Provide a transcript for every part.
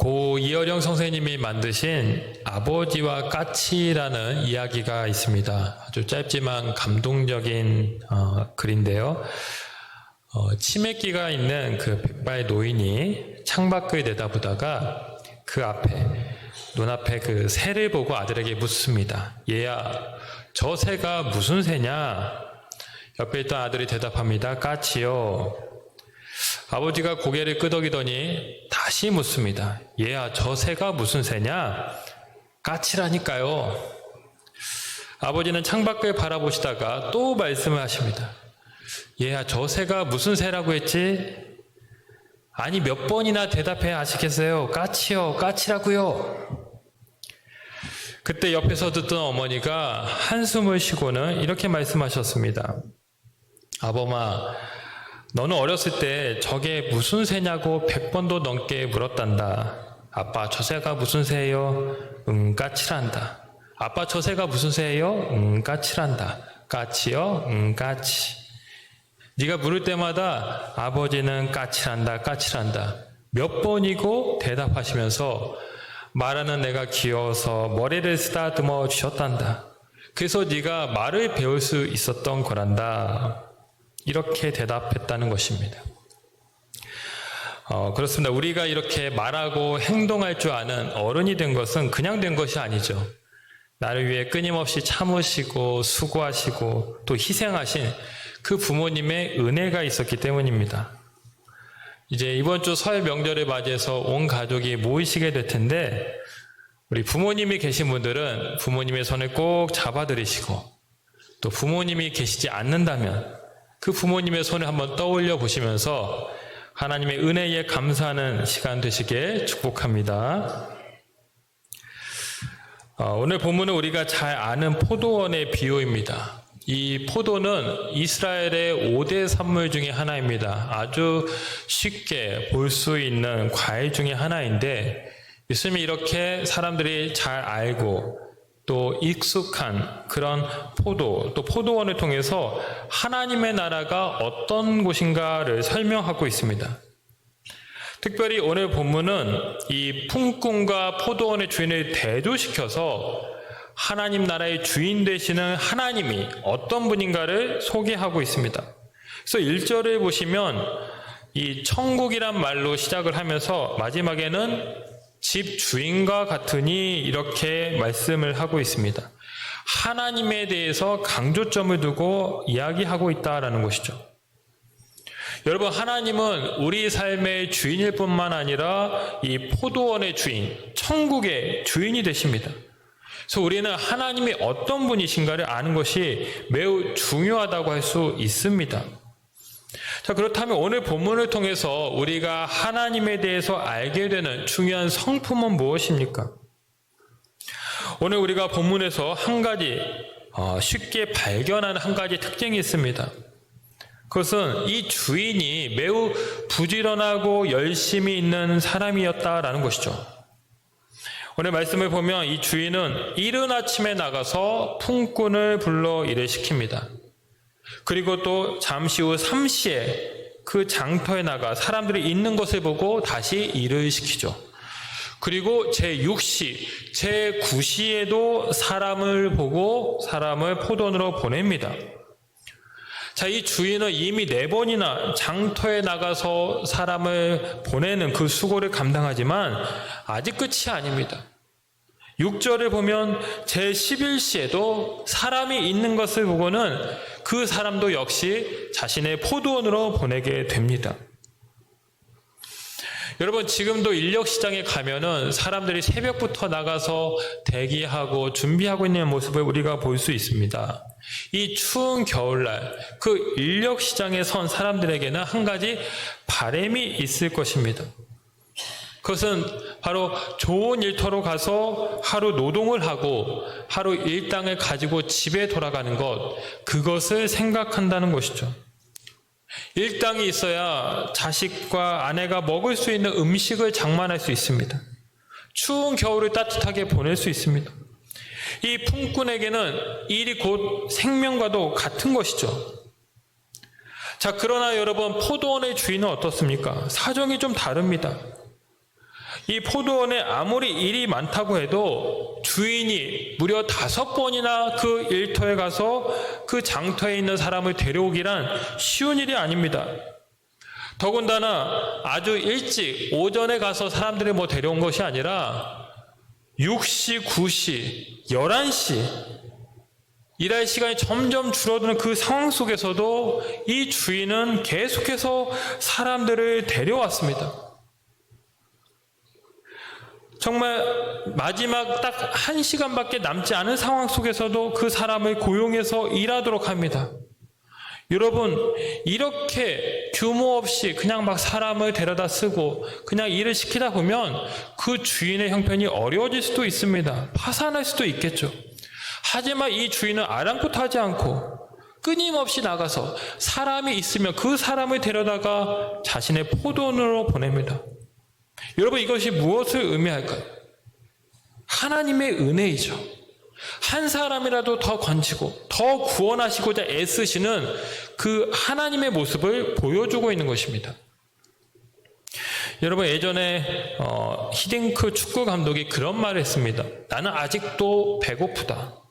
고 이어령 선생님이 만드신 아버지와 까치라는 이야기가 있습니다. 아주 짧지만 감동적인 글인데요. 치매기가 있는 그 백발 노인이 창밖을 내다보다가 그 눈앞에 그 새를 보고 아들에게 묻습니다. 얘야, 저 새가 무슨 새냐? 옆에 있던 아들이 대답합니다. 까치요. 아버지가 고개를 끄덕이더니 다시 묻습니다. 얘야, 저 새가 무슨 새냐? 까치라니까요. 아버지는 창밖을 바라보시다가 또 말씀을 하십니다. 얘야, 저 새가 무슨 새라고 했지? 아니, 몇 번이나 대답해야 아시겠어요? 까치요, 까치라고요. 그때 옆에서 듣던 어머니가 한숨을 쉬고는 이렇게 말씀하셨습니다. 아범아, 너는 어렸을 때 저게 무슨 새냐고 100번도 넘게 물었단다. 아빠, 저 새가 무슨 새예요? 까치란다. 아빠, 저 새가 무슨 새예요? 까치란다. 까치요? 까치. 네가 물을 때마다 아버지는 까치란다, 까치란다. 몇 번이고 대답하시면서 말하는 내가 귀여워서 머리를 쓰다듬어 주셨단다. 그래서 네가 말을 배울 수 있었던 거란다. 이렇게 대답했다는 것입니다. 그렇습니다. 우리가 이렇게 말하고 행동할 줄 아는 어른이 된 것은 그냥 된 것이 아니죠. 나를 위해 끊임없이 참으시고 수고하시고 또 희생하신 그 부모님의 은혜가 있었기 때문입니다. 이제 이번 주 설 명절을 맞이해서 온 가족이 모이시게 될 텐데 우리 부모님이 계신 분들은 부모님의 손을 꼭 잡아드리시고 또 부모님이 계시지 않는다면 그 부모님의 손을 한번 떠올려 보시면서 하나님의 은혜에 감사하는 시간 되시길 축복합니다. 오늘 본문은 우리가 잘 아는 포도원의 비유입니다. 이 포도는 이스라엘의 5대 산물 중에 하나입니다. 아주 쉽게 볼 수 있는 과일 중에 하나인데 예수님이 이렇게 사람들이 잘 알고 또 익숙한 그런 또 포도원을 통해서 하나님의 나라가 어떤 곳인가를 설명하고 있습니다. 특별히 오늘 본문은 이 품꾼과 포도원의 주인을 대조시켜서 하나님 나라의 주인 되시는 하나님이 어떤 분인가를 소개하고 있습니다. 그래서 1절을 보시면 이 천국이란 말로 시작을 하면서 마지막에는 집 주인과 같으니 이렇게 말씀을 하고 있습니다. 하나님에 대해서 강조점을 두고 이야기하고 있다라는 것이죠. 여러분, 하나님은 우리 삶의 주인일 뿐만 아니라 이 포도원의 주인, 천국의 주인이 되십니다. 그래서 우리는 하나님이 어떤 분이신가를 아는 것이 매우 중요하다고 할 수 있습니다. 자, 그렇다면 오늘 본문을 통해서 우리가 하나님에 대해서 알게 되는 중요한 성품은 무엇입니까? 오늘 우리가 본문에서 한 가지 쉽게 발견하는 한 가지 특징이 있습니다. 그것은 이 주인이 매우 부지런하고 열심히 있는 사람이었다라는 것이죠. 오늘 말씀을 보면 이 주인은 이른 아침에 나가서 품꾼을 불러 일을 시킵니다. 그리고 또 잠시 후 3시에 그 장터에 나가 사람들이 있는 것을 보고 다시 일을 시키죠. 그리고 제6시, 제9시에도 사람을 보고 사람을 포도원으로 보냅니다. 자, 이 주인은 이미 4번이나 장터에 나가서 사람을 보내는 그 수고를 감당하지만 아직 끝이 아닙니다. 6절을 보면 제11시에도 사람이 있는 것을 보고는 그 사람도 역시 자신의 포도원으로 보내게 됩니다. 여러분, 지금도 인력시장에 가면은 사람들이 새벽부터 나가서 대기하고 준비하고 있는 모습을 우리가 볼 수 있습니다. 이 추운 겨울날 그 인력시장에 선 사람들에게는 한 가지 바람이 있을 것입니다. 그것은 바로 좋은 일터로 가서 하루 노동을 하고 하루 일당을 가지고 집에 돌아가는 것, 그것을 생각한다는 것이죠. 일당이 있어야 자식과 아내가 먹을 수 있는 음식을 장만할 수 있습니다. 추운 겨울을 따뜻하게 보낼 수 있습니다. 이 품꾼에게는 일이 곧 생명과도 같은 것이죠. 자, 그러나 여러분, 포도원의 주인은 어떻습니까? 사정이 좀 다릅니다. 이 포도원에 아무리 일이 많다고 해도 주인이 무려 5번이나 그 일터에 가서 그 장터에 있는 사람을 데려오기란 쉬운 일이 아닙니다. 더군다나 아주 일찍 오전에 가서 사람들을 데려온 것이 아니라 6시, 9시, 11시 일할 시간이 점점 줄어드는 그 상황 속에서도 이 주인은 계속해서 사람들을 데려왔습니다. 정말 마지막 딱 1시간밖에 남지 않은 상황 속에서도 그 사람을 고용해서 일하도록 합니다. 여러분, 이렇게 규모 없이 그냥 막 사람을 데려다 쓰고 그냥 일을 시키다 보면 그 주인의 형편이 어려워질 수도 있습니다. 파산할 수도 있겠죠. 하지만 이 주인은 아랑곳하지 않고 끊임없이 나가서 사람이 있으면 그 사람을 데려다가 자신의 포도원으로 보냅니다. 여러분, 이것이 무엇을 의미할까요? 하나님의 은혜이죠. 한 사람이라도 더 건지고 더 구원하시고자 애쓰시는 그 하나님의 모습을 보여주고 있는 것입니다. 여러분, 예전에 히딩크 축구 감독이 그런 말을 했습니다. 나는 아직도 배고프다.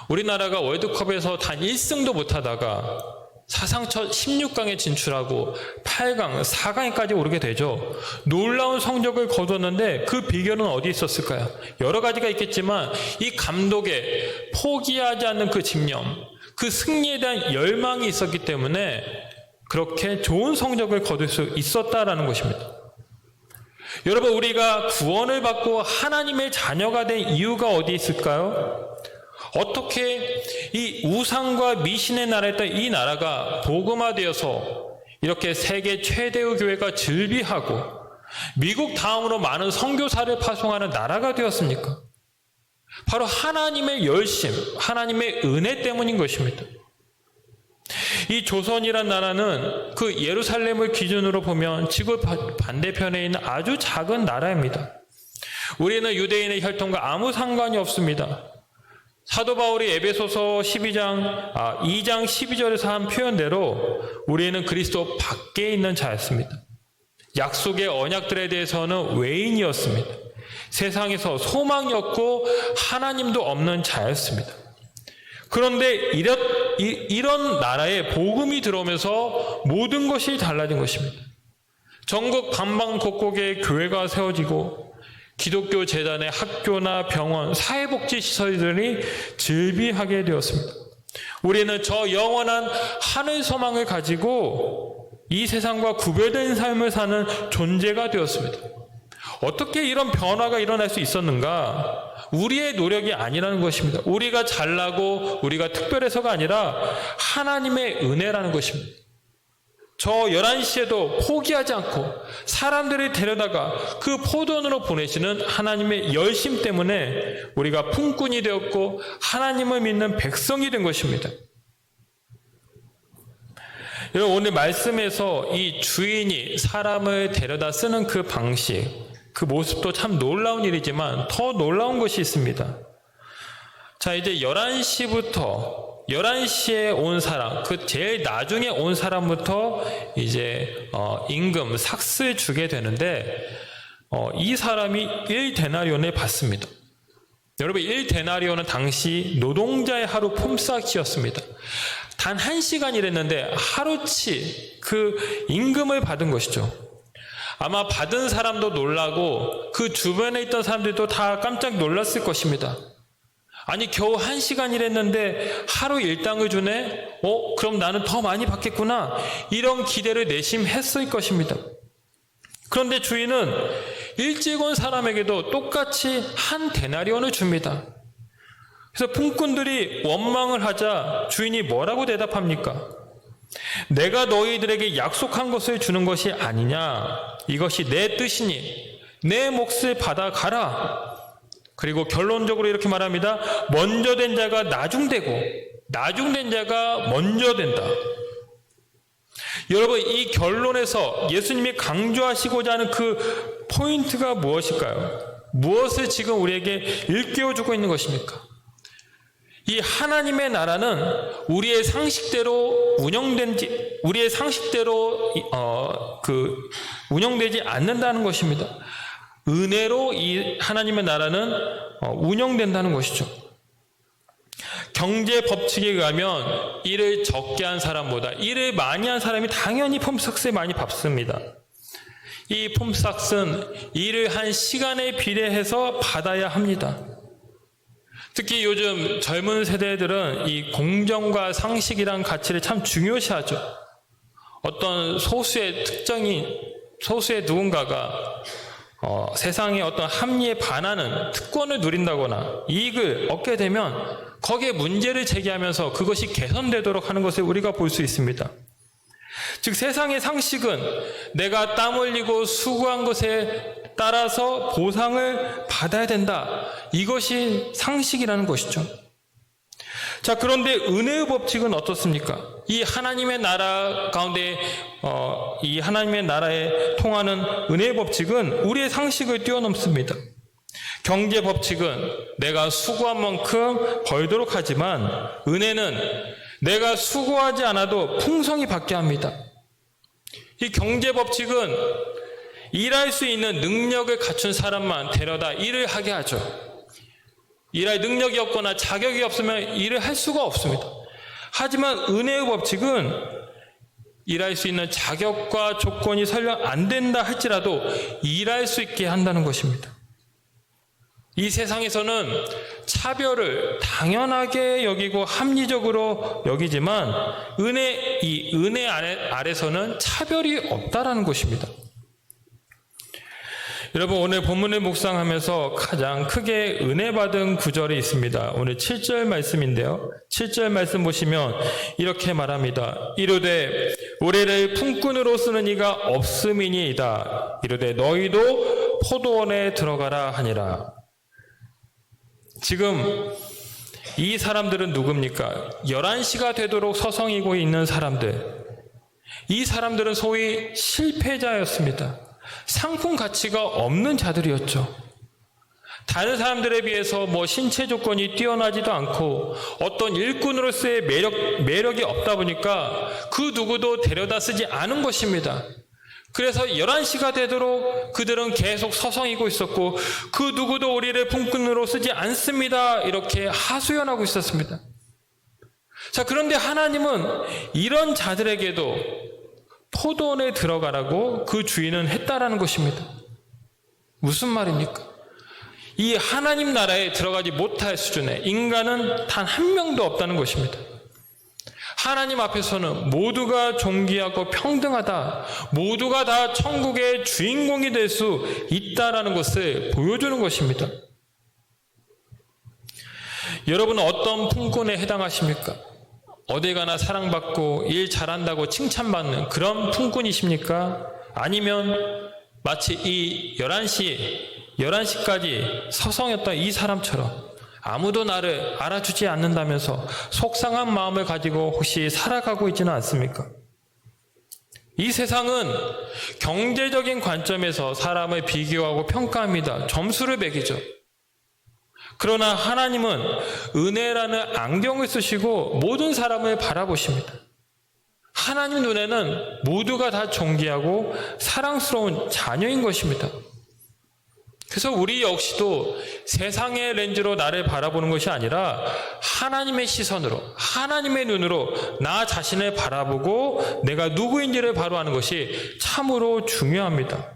우리나라가 월드컵에서 단 1승도 못하다가 사상 첫 16강에 진출하고 8강, 4강에까지 오르게 되죠. 놀라운 성적을 거뒀는데 그 비결은 어디 있었을까요? 여러 가지가 있겠지만 이 감독의 포기하지 않는 그 집념, 그 승리에 대한 열망이 있었기 때문에 그렇게 좋은 성적을 거둘 수 있었다라는 것입니다. 여러분, 우리가 구원을 받고 하나님의 자녀가 된 이유가 어디 있을까요? 어떻게 이 우상과 미신의 나라였던 이 나라가 복음화되어서 이렇게 세계 최대의 교회가 즐비하고 미국 다음으로 많은 선교사를 파송하는 나라가 되었습니까? 바로 하나님의 열심, 하나님의 은혜 때문인 것입니다. 이 조선이란 나라는 그 예루살렘을 기준으로 보면 지구 반대편에 있는 아주 작은 나라입니다. 우리는 유대인의 혈통과 아무 상관이 없습니다. 사도 바울이 에베소서 2장 12절에서 한 표현대로 우리는 그리스도 밖에 있는 자였습니다. 약속의 언약들에 대해서는 외인이었습니다. 세상에서 소망이 없고 하나님도 없는 자였습니다. 그런데 이런 나라에 복음이 들어오면서 모든 것이 달라진 것입니다. 전국 방방곡곡에 교회가 세워지고 기독교 재단의 학교나 병원, 사회복지시설들이 즐비하게 되었습니다. 우리는 저 영원한 하늘 소망을 가지고 이 세상과 구별된 삶을 사는 존재가 되었습니다. 어떻게 이런 변화가 일어날 수 있었는가? 우리의 노력이 아니라는 것입니다. 우리가 잘나고 우리가 특별해서가 아니라 하나님의 은혜라는 것입니다. 저 11시에도 포기하지 않고 사람들을 데려다가 그 포도원으로 보내시는 하나님의 열심 때문에 우리가 품꾼이 되었고 하나님을 믿는 백성이 된 것입니다. 여러분, 오늘 말씀에서 이 주인이 사람을 데려다 쓰는 그 방식, 그 모습도 참 놀라운 일이지만 더 놀라운 것이 있습니다. 자, 이제 11시에 온 사람, 그 제일 나중에 온 사람부터 이제 임금, 삭스를 주게 되는데 이 사람이 1데나리온을 받습니다. 여러분, 1데나리온은 당시 노동자의 하루 품삯이었습니다. 단 1시간 일했는데 하루치 그 임금을 받은 것이죠. 아마 받은 사람도 놀라고 그 주변에 있던 사람들도 다 깜짝 놀랐을 것입니다. 아니, 겨우 1시간 일했는데 하루 일당을 주네? 그럼 나는 더 많이 받겠구나. 이런 기대를 내심했을 것입니다. 그런데 주인은 일찍 온 사람에게도 똑같이 1데나리온을 줍니다. 그래서 품꾼들이 원망을 하자 주인이 뭐라고 대답합니까? 내가 너희들에게 약속한 것을 주는 것이 아니냐? 이것이 내 뜻이니 내 몫을 받아 가라. 그리고 결론적으로 이렇게 말합니다. 먼저 된 자가 나중되고 나중된 자가 먼저 된다. 여러분, 이 결론에서 예수님이 강조하시고자 하는 그 포인트가 무엇일까요? 무엇을 지금 우리에게 일깨워주고 있는 것입니까? 이 하나님의 나라는 우리의 상식대로 운영되지 않는다는 것입니다. 은혜로 이 하나님의 나라는 운영된다는 것이죠. 경제 법칙에 의하면 일을 적게 한 사람보다 일을 많이 한 사람이 당연히 폼삭스에 많이 받습니다. 이 폼삭스는 일을 한 시간에 비례해서 받아야 합니다. 특히 요즘 젊은 세대들은 이 공정과 상식이란 가치를 참 중요시하죠. 어떤 소수의 누군가가 세상의 어떤 합리에 반하는 특권을 누린다거나 이익을 얻게 되면 거기에 문제를 제기하면서 그것이 개선되도록 하는 것을 우리가 볼 수 있습니다. 즉 세상의 상식은 내가 땀 흘리고 수고한 것에 따라서 보상을 받아야 된다. 이것이 상식이라는 것이죠. 자, 그런데 은혜의 법칙은 어떻습니까? 이 하나님의 나라 가운데 이 하나님의 나라에 통하는 은혜의 법칙은 우리의 상식을 뛰어넘습니다. 경제 법칙은 내가 수고한 만큼 벌도록 하지만 은혜는 내가 수고하지 않아도 풍성히 받게 합니다. 이 경제 법칙은 일할 수 있는 능력을 갖춘 사람만 데려다 일을 하게 하죠. 일할 능력이 없거나 자격이 없으면 일을 할 수가 없습니다. 하지만 은혜의 법칙은 일할 수 있는 자격과 조건이 설령 안 된다 할지라도 일할 수 있게 한다는 것입니다. 이 세상에서는 차별을 당연하게 여기고 합리적으로 여기지만 이 은혜 아래서는 차별이 없다라는 것입니다. 여러분, 오늘 본문을 묵상하면서 가장 크게 은혜 받은 구절이 있습니다. 오늘 7절 말씀인데요. 7절 말씀 보시면 이렇게 말합니다. 이르되 우리를 품꾼으로 쓰는 이가 없음이니이다. 이르되 너희도 포도원에 들어가라 하니라. 지금 이 사람들은 누굽니까? 11시가 되도록 서성이고 있는 사람들. 이 사람들은 소위 실패자였습니다. 상품 가치가 없는 자들이었죠. 다른 사람들에 비해서 신체 조건이 뛰어나지도 않고 어떤 일꾼으로서의 매력이 없다 보니까 그 누구도 데려다 쓰지 않은 것입니다. 그래서 11시가 되도록 그들은 계속 서성이고 있었고 그 누구도 우리를 품꾼으로 쓰지 않습니다. 이렇게 하소연하고 있었습니다. 자, 그런데 하나님은 이런 자들에게도 포도원에 들어가라고 그 주인은 했다라는 것입니다. 무슨 말입니까? 이 하나님 나라에 들어가지 못할 수준에 인간은 단 한 명도 없다는 것입니다. 하나님 앞에서는 모두가 존귀하고 평등하다. 모두가 다 천국의 주인공이 될 수 있다라는 것을 보여주는 것입니다. 여러분은 어떤 품꾼에 해당하십니까? 어디 가나 사랑받고 일 잘한다고 칭찬받는 그런 품꾼이십니까? 아니면 마치 이 11시까지 서성였던 이 사람처럼 아무도 나를 알아주지 않는다면서 속상한 마음을 가지고 혹시 살아가고 있지는 않습니까? 이 세상은 경제적인 관점에서 사람을 비교하고 평가합니다. 점수를 매기죠. 그러나 하나님은 은혜라는 안경을 쓰시고 모든 사람을 바라보십니다. 하나님 눈에는 모두가 다 존귀하고 사랑스러운 자녀인 것입니다. 그래서 우리 역시도 세상의 렌즈로 나를 바라보는 것이 아니라 하나님의 시선으로, 하나님의 눈으로 나 자신을 바라보고 내가 누구인지를 바로 아는 것이 참으로 중요합니다.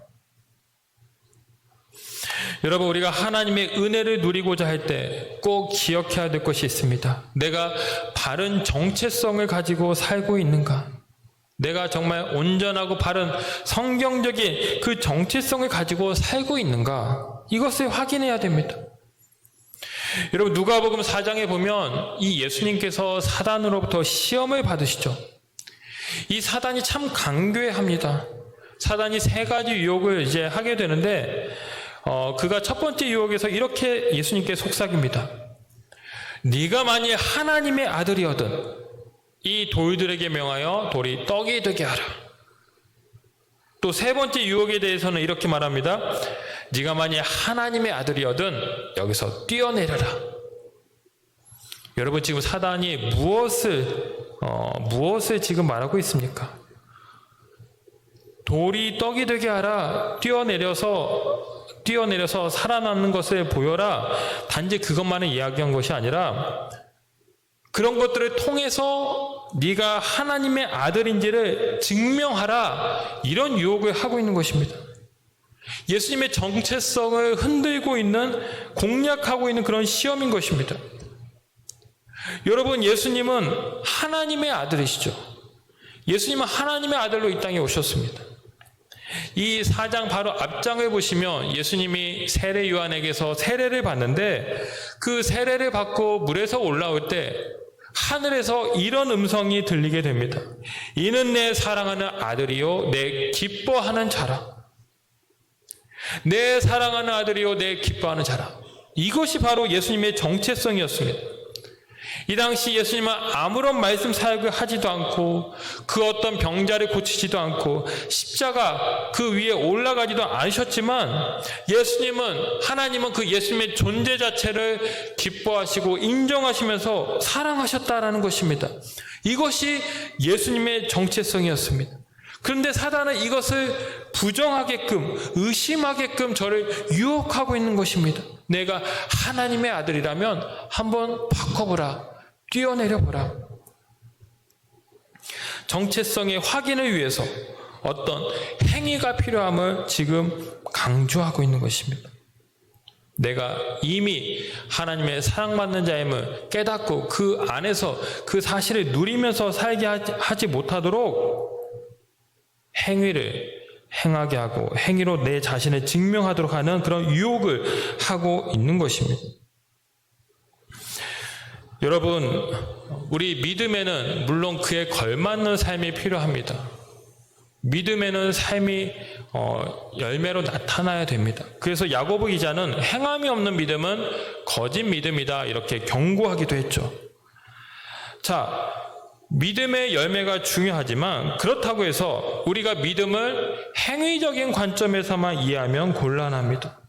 여러분, 우리가 하나님의 은혜를 누리고자 할 때 꼭 기억해야 될 것이 있습니다. 내가 바른 정체성을 가지고 살고 있는가? 내가 정말 온전하고 바른 성경적인 그 정체성을 가지고 살고 있는가? 이것을 확인해야 됩니다. 여러분, 누가복음 4장에 보면 이 예수님께서 사단으로부터 시험을 받으시죠. 이 사단이 참 간교합니다. 사단이 3가지 유혹을 이제 하게 되는데 그가 첫 번째 유혹에서 이렇게 예수님께 속삭입니다. 네가 만일 하나님의 아들이거든 이 돌들에게 명하여 돌이 떡이 되게 하라. 또 3번째 유혹에 대해서는 이렇게 말합니다. 네가 만일 하나님의 아들이거든 여기서 뛰어내려라. 여러분, 지금 사단이 무엇을 지금 말하고 있습니까? 돌이 떡이 되게 하라. 뛰어내려서 뛰어내려서 살아남는 것을 보여라. 단지 그것만을 이야기한 것이 아니라 그런 것들을 통해서 네가 하나님의 아들인지를 증명하라. 이런 유혹을 하고 있는 것입니다. 예수님의 정체성을 흔들고 있는, 공략하고 있는 그런 시험인 것입니다. 여러분, 예수님은 하나님의 아들이시죠. 예수님은 하나님의 아들로 이 땅에 오셨습니다. 이 4장 바로 앞장을 보시면 예수님이 세례 요한에게서 세례를 받는데, 그 세례를 받고 물에서 올라올 때 하늘에서 이런 음성이 들리게 됩니다. 이는 내 사랑하는 아들이요 내 기뻐하는 자라. 내 사랑하는 아들이요 내 기뻐하는 자라. 이것이 바로 예수님의 정체성이었습니다. 이 당시 예수님은 아무런 말씀 사역을 하지도 않고 그 어떤 병자를 고치지도 않고 십자가 그 위에 올라가지도 않으셨지만, 예수님은, 하나님은 그 예수님의 존재 자체를 기뻐하시고 인정하시면서 사랑하셨다라는 것입니다. 이것이 예수님의 정체성이었습니다. 그런데 사단은 이것을 부정하게끔, 의심하게끔 저를 유혹하고 있는 것입니다. 내가 하나님의 아들이라면 한번 바꿔보라. 뛰어내려보라. 정체성의 확인을 위해서 어떤 행위가 필요함을 지금 강조하고 있는 것입니다. 내가 이미 하나님의 사랑받는 자임을 깨닫고 그 안에서 그 사실을 누리면서 살게 하지 못하도록 행위를 행하게 하고 행위로 내 자신을 증명하도록 하는 그런 유혹을 하고 있는 것입니다. 여러분, 우리 믿음에는 물론 그에 걸맞는 삶이 필요합니다. 믿음에는 삶이 열매로 나타나야 됩니다. 그래서 야고보 기자는 행함이 없는 믿음은 거짓 믿음이다 이렇게 경고하기도 했죠. 자, 믿음의 열매가 중요하지만 그렇다고 해서 우리가 믿음을 행위적인 관점에서만 이해하면 곤란합니다.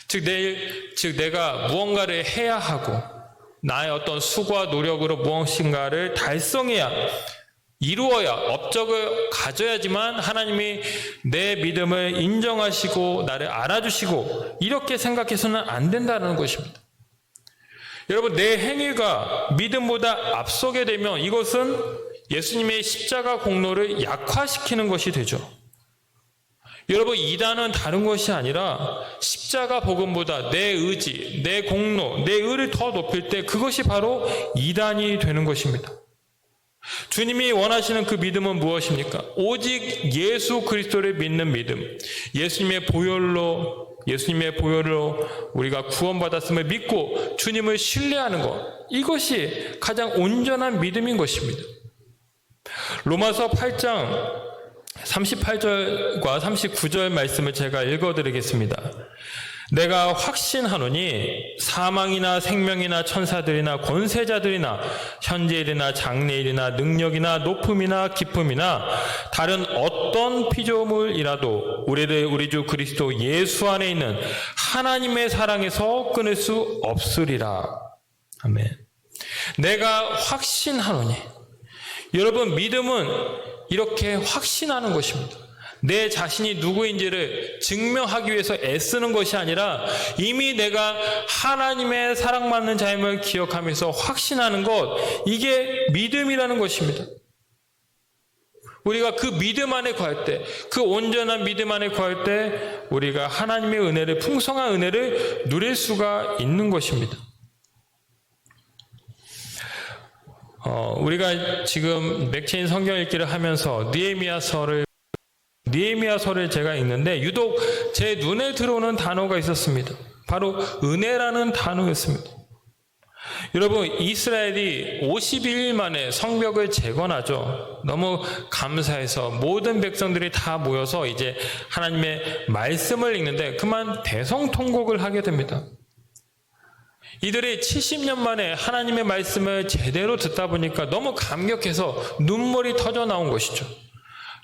즉 내가 무언가를 해야 하고 나의 어떤 수고와 노력으로 무엇인가를 달성해야, 이루어야, 업적을 가져야지만 하나님이 내 믿음을 인정하시고 나를 알아주시고, 이렇게 생각해서는 안 된다는 것입니다. 여러분, 내 행위가 믿음보다 앞서게 되면 이것은 예수님의 십자가 공로를 약화시키는 것이 되죠. 여러분, 이단은 다른 것이 아니라 십자가 복음보다 내 의지, 내 공로, 내 의를 더 높일 때 그것이 바로 이단이 되는 것입니다. 주님이 원하시는 그 믿음은 무엇입니까? 오직 예수 그리스도를 믿는 믿음, 예수님의 보혈로 우리가 구원받았음을 믿고 주님을 신뢰하는 것, 이것이 가장 온전한 믿음인 것입니다. 로마서 8장 38절과 39절 말씀을 제가 읽어드리겠습니다. 내가 확신하노니 사망이나 생명이나 천사들이나 권세자들이나 현재일이나 장래일이나 능력이나 높음이나 기쁨이나 다른 어떤 피조물이라도 우리를 우리 주 그리스도 예수 안에 있는 하나님의 사랑에서 끊을 수 없으리라. 아멘. 내가 확신하노니. 여러분, 믿음은 이렇게 확신하는 것입니다. 내 자신이 누구인지를 증명하기 위해서 애쓰는 것이 아니라 이미 내가 하나님의 사랑받는 자임을 기억하면서 확신하는 것, 이게 믿음이라는 것입니다. 우리가 그 믿음 안에 거할 때, 그 온전한 믿음 안에 거할 때 우리가 하나님의 은혜를, 풍성한 은혜를 누릴 수가 있는 것입니다. 우리가 지금 맥체인 성경 읽기를 하면서 느헤미야서를 제가 읽는데 유독 제 눈에 들어오는 단어가 있었습니다. 바로 은혜라는 단어였습니다. 여러분, 이스라엘이 51일 만에 성벽을 재건하죠. 너무 감사해서 모든 백성들이 다 모여서 이제 하나님의 말씀을 읽는데 그만 대성통곡을 하게 됩니다. 이들이 70년 만에 하나님의 말씀을 제대로 듣다 보니까 너무 감격해서 눈물이 터져 나온 것이죠.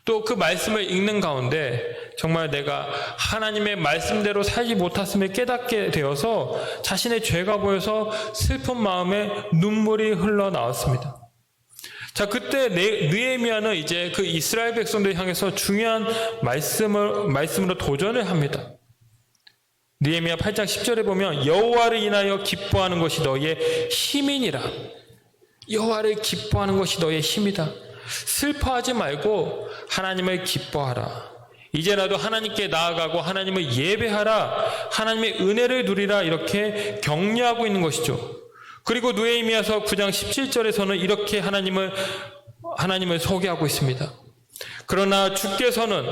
또 그 말씀을 읽는 가운데 정말 내가 하나님의 말씀대로 살지 못했음을 깨닫게 되어서 자신의 죄가 보여서 슬픈 마음에 눈물이 흘러나왔습니다. 자, 그때 느헤미야는 이제 그 이스라엘 백성들 향해서 중요한 말씀으로 도전을 합니다. 느헤미야 8장 10절에 보면 여호와를 인하여 기뻐하는 것이 너희의 힘이니라. 여호와를 기뻐하는 것이 너희의 힘이다. 슬퍼하지 말고 하나님을 기뻐하라. 이제라도 하나님께 나아가고 하나님을 예배하라. 하나님의 은혜를 누리라. 이렇게 격려하고 있는 것이죠. 그리고 느헤미야서 9장 17절에서는 이렇게 하나님을 소개하고 있습니다. 그러나 주께서는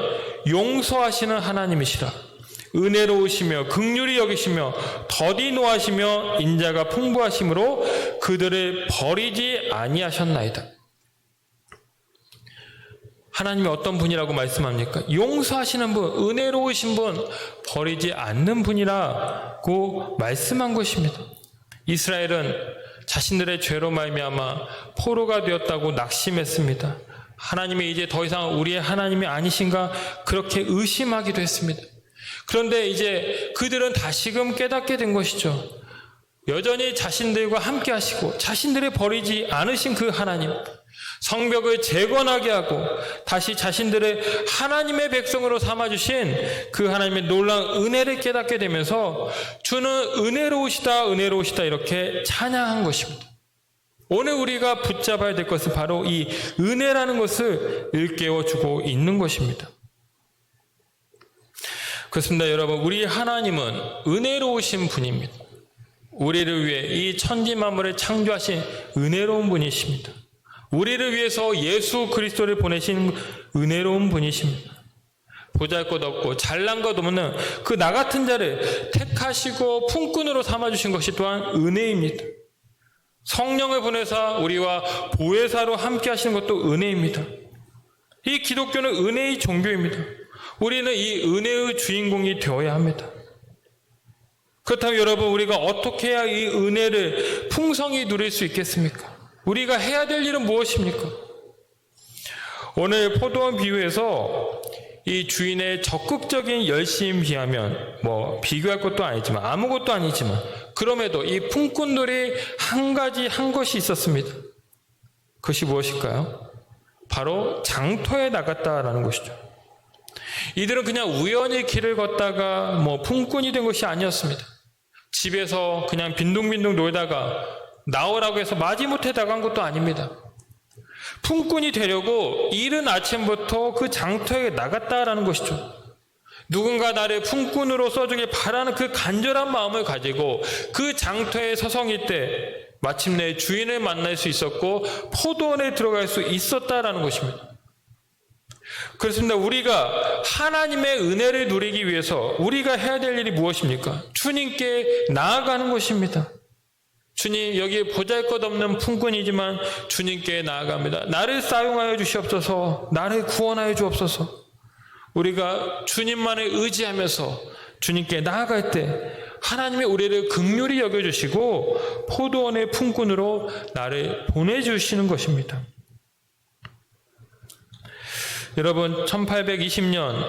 용서하시는 하나님이시라. 은혜로우시며 긍휼히 여기시며 더디 노하시며 인자가 풍부하심으로 그들을 버리지 아니하셨나이다. 하나님이 어떤 분이라고 말씀합니까? 용서하시는 분, 은혜로우신 분, 버리지 않는 분이라고 말씀한 것입니다. 이스라엘은 자신들의 죄로 말미암아 포로가 되었다고 낙심했습니다. 하나님이 이제 더 이상 우리의 하나님이 아니신가 그렇게 의심하기도 했습니다. 그런데 이제 그들은 다시금 깨닫게 된 것이죠. 여전히 자신들과 함께 하시고 자신들을 버리지 않으신 그 하나님, 성벽을 재건하게 하고 다시 자신들을 하나님의 백성으로 삼아주신 그 하나님의 놀라운 은혜를 깨닫게 되면서 주는 은혜로우시다 은혜로우시다 이렇게 찬양한 것입니다. 오늘 우리가 붙잡아야 될 것은 바로 이 은혜라는 것을 일깨워주고 있는 것입니다. 그렇습니다. 여러분, 우리 하나님은 은혜로우신 분입니다. 우리를 위해 이 천지 만물을 창조하신 은혜로운 분이십니다. 우리를 위해서 예수 그리스도를 보내신 은혜로운 분이십니다. 보잘것없고 잘난 것 없는 그 나 같은 자를 택하시고 품꾼으로 삼아주신 것이 또한 은혜입니다. 성령을 보내사 우리와 보혜사로 함께 하시는 것도 은혜입니다. 이 기독교는 은혜의 종교입니다. 우리는 이 은혜의 주인공이 되어야 합니다. 그렇다면 여러분, 우리가 어떻게 해야 이 은혜를 풍성히 누릴 수 있겠습니까? 우리가 해야 될 일은 무엇입니까? 오늘 포도원 비유에서 이 주인의 적극적인 열심에 비하면 비교할 것도 아니지만 아무것도 아니지만 그럼에도 이 품꾼들이 한 것이 있었습니다. 그것이 무엇일까요? 바로 장터에 나갔다라는 것이죠. 이들은 그냥 우연히 길을 걷다가 품꾼이 된 것이 아니었습니다. 집에서 그냥 빈둥빈둥 놀다가 나오라고 해서 마지못해 나간 것도 아닙니다. 품꾼이 되려고 이른 아침부터 그 장터에 나갔다라는 것이죠. 누군가 나를 품꾼으로 써주길 바라는 그 간절한 마음을 가지고 그 장터에 서성일 때 마침내 주인을 만날 수 있었고 포도원에 들어갈 수 있었다라는 것입니다. 그렇습니다. 우리가 하나님의 은혜를 누리기 위해서 우리가 해야 될 일이 무엇입니까? 주님께 나아가는 것입니다. 주님, 여기 보잘것없는 품꾼이지만 주님께 나아갑니다. 나를 사용하여 주시옵소서. 나를 구원하여 주옵소서. 우리가 주님만을 의지하면서 주님께 나아갈 때 하나님이 우리를 긍휼히 여겨주시고 포도원의 품꾼으로 나를 보내주시는 것입니다. 여러분, 1820년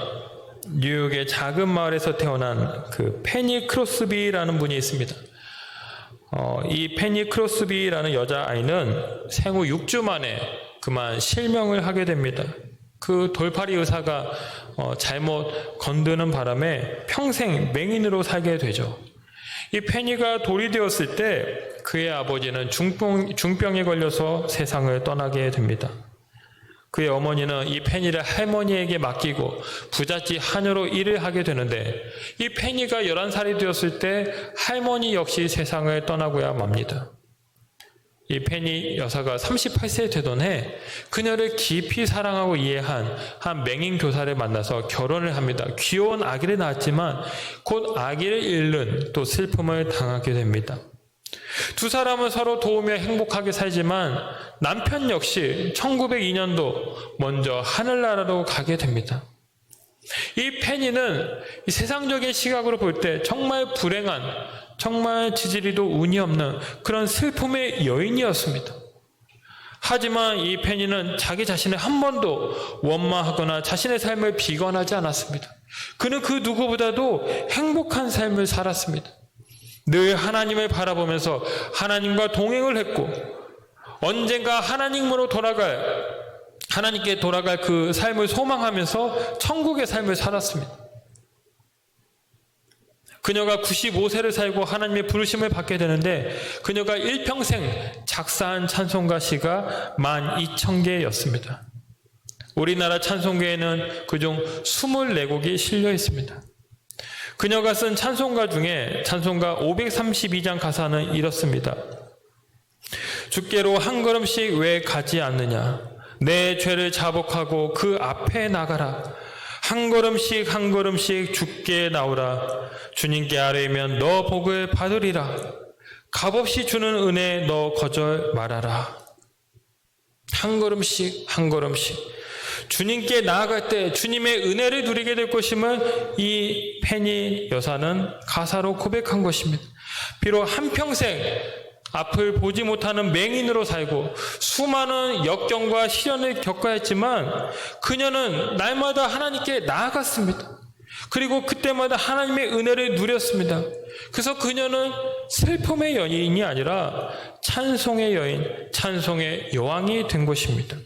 뉴욕의 작은 마을에서 태어난 그 페니 크로스비라는 분이 있습니다. 이 페니 크로스비라는 여자아이는 생후 6주 만에 그만 실명을 하게 됩니다. 그 돌팔이 의사가 잘못 건드는 바람에 평생 맹인으로 살게 되죠. 이 페니가 돌이 되었을 때 그의 아버지는 중병에 걸려서 세상을 떠나게 됩니다. 그의 어머니는 이 페니를 할머니에게 맡기고 부잣집 하녀로 일을 하게 되는데 이 페니가 11살이 되었을 때 할머니 역시 세상을 떠나고야 맙니다. 이 페니 여사가 38세 되던 해 그녀를 깊이 사랑하고 이해한 한 맹인 교사를 만나서 결혼을 합니다. 귀여운 아기를 낳았지만 곧 아기를 잃는 또 슬픔을 당하게 됩니다. 두 사람은 서로 도우며 행복하게 살지만 남편 역시 1902년도 먼저 하늘나라로 가게 됩니다. 이 페니는 이 세상적인 시각으로 볼 때 정말 불행한, 정말 지지리도 운이 없는 그런 슬픔의 여인이었습니다. 하지만 이 페니는 자기 자신을 한 번도 원망하거나 자신의 삶을 비관하지 않았습니다. 그는 그 누구보다도 행복한 삶을 살았습니다. 늘 하나님을 바라보면서 하나님과 동행을 했고 언젠가 하나님께 돌아갈 그 삶을 소망하면서 천국의 삶을 살았습니다. 그녀가 95세를 살고 하나님의 부르심을 받게 되는데 그녀가 일평생 작사한 찬송가 시가 12,000개였습니다. 우리나라 찬송가에는 그중 24곡이 실려 있습니다. 그녀가 쓴 찬송가 중에 찬송가 532장 가사는 이렇습니다. 주께로 한 걸음씩 왜 가지 않느냐? 내 죄를 자복하고 그 앞에 나가라. 한 걸음씩 한 걸음씩 주께 나오라. 주님께 아뢰면 너 복을 받으리라. 값없이 주는 은혜 너 거절 말아라. 한 걸음씩 한 걸음씩 주님께 나아갈 때 주님의 은혜를 누리게 될 것임을 이 페니 여사는 가사로 고백한 것입니다. 비록 한평생 앞을 보지 못하는 맹인으로 살고 수많은 역경과 시련을 겪어야 했지만 그녀는 날마다 하나님께 나아갔습니다. 그리고 그때마다 하나님의 은혜를 누렸습니다. 그래서 그녀는 슬픔의 여인이 아니라 찬송의 여인, 찬송의 여왕이 된 것입니다.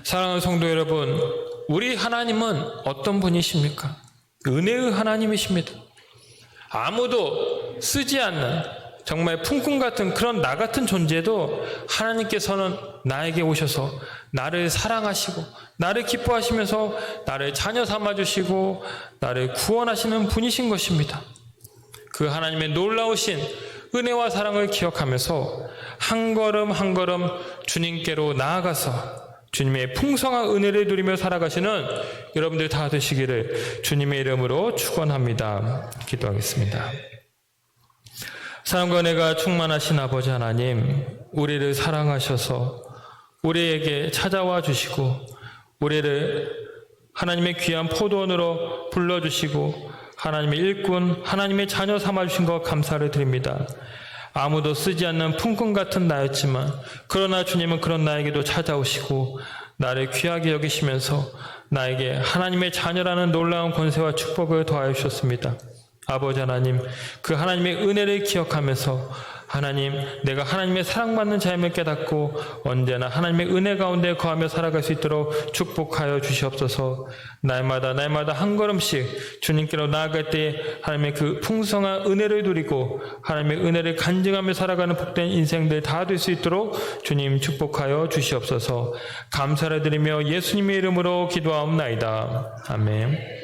사랑하는 성도 여러분, 우리 하나님은 어떤 분이십니까? 은혜의 하나님이십니다. 아무도 쓰지 않는 정말 품꾼 같은 그런 나 같은 존재도 하나님께서는 나에게 오셔서 나를 사랑하시고 나를 기뻐하시면서 나를 자녀 삼아주시고 나를 구원하시는 분이신 것입니다. 그 하나님의 놀라우신 은혜와 사랑을 기억하면서 한 걸음 한 걸음 주님께로 나아가서 주님의 풍성한 은혜를 누리며 살아가시는 여러분들 다 되시기를 주님의 이름으로 축원합니다. 기도하겠습니다. 사랑과 은혜가 충만하신 아버지 하나님, 우리를 사랑하셔서 우리에게 찾아와 주시고 우리를 하나님의 귀한 포도원으로 불러주시고 하나님의 일꾼, 하나님의 자녀 삼아주신 것 감사를 드립니다. 아무도 쓰지 않는 품꾼 같은 나였지만 그러나 주님은 그런 나에게도 찾아오시고 나를 귀하게 여기시면서 나에게 하나님의 자녀라는 놀라운 권세와 축복을 더하여 주셨습니다. 아버지 하나님, 그 하나님의 은혜를 기억하면서 하나님, 내가 하나님의 사랑받는 자임을 깨닫고 언제나 하나님의 은혜 가운데 거하며 살아갈 수 있도록 축복하여 주시옵소서. 날마다 한 걸음씩 주님께로 나아갈 때 하나님의 그 풍성한 은혜를 누리고 하나님의 은혜를 간증하며 살아가는 복된 인생들 다 될 수 있도록 주님 축복하여 주시옵소서. 감사를 드리며 예수님의 이름으로 기도하옵나이다. 아멘.